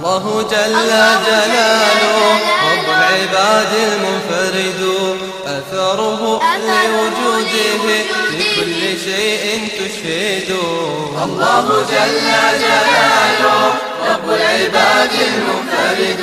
الله جل جلاله رب العباد المنفرد أثره لوجوده في كل شيء تشهد. الله جل جلاله رب العباد المنفرد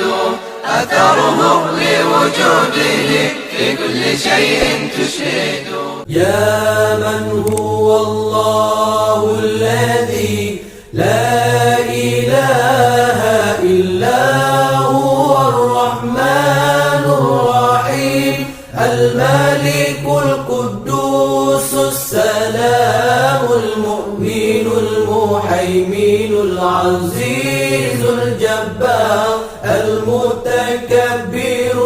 أثره لوجوده في كل شيء تشهد. يا من هو الله الذي لا إله إلا هو الرحمن الرحيم الملك القدوس السلام المؤمن المهيمن العزيز الجبار المتكبر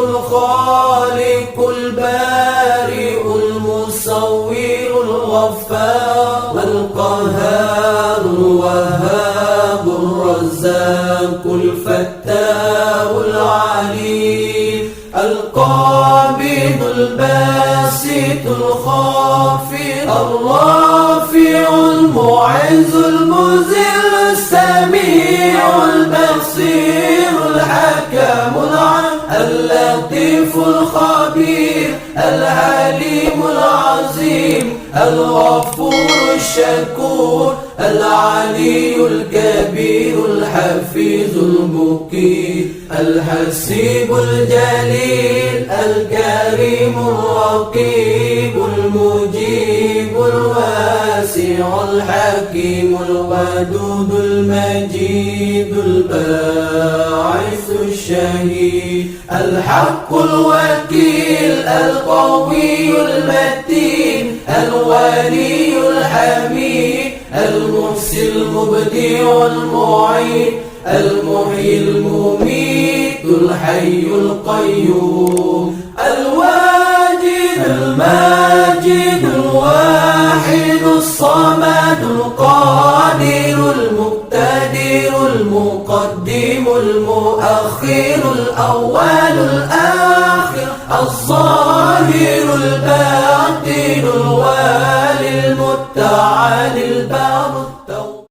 الخالق البارئ المصور الغفار القهار الوهاب الرزاق الفتاح العليم القابض الباسط الخافض الرافع المعز المذل السميع البصير الحكم العليم اللطيف الخبير العليم العظيم الغفور الشكور العلي الكبير الحفيظ المقيت الحسيب الجليل الكريم الرقيب المجيب الواسع الحكيم الودود المجيد الباعث الشهيد الحق الوكيل القوي المتين الولي الحميد المحسن المبدع المعيد المحيي المميت الحي القيوم الواجد الماجد الواحد الصمد القادر المقتدر المقدم المؤخر الأول الآخر الظاهر الباطن الوالي المتعالي البار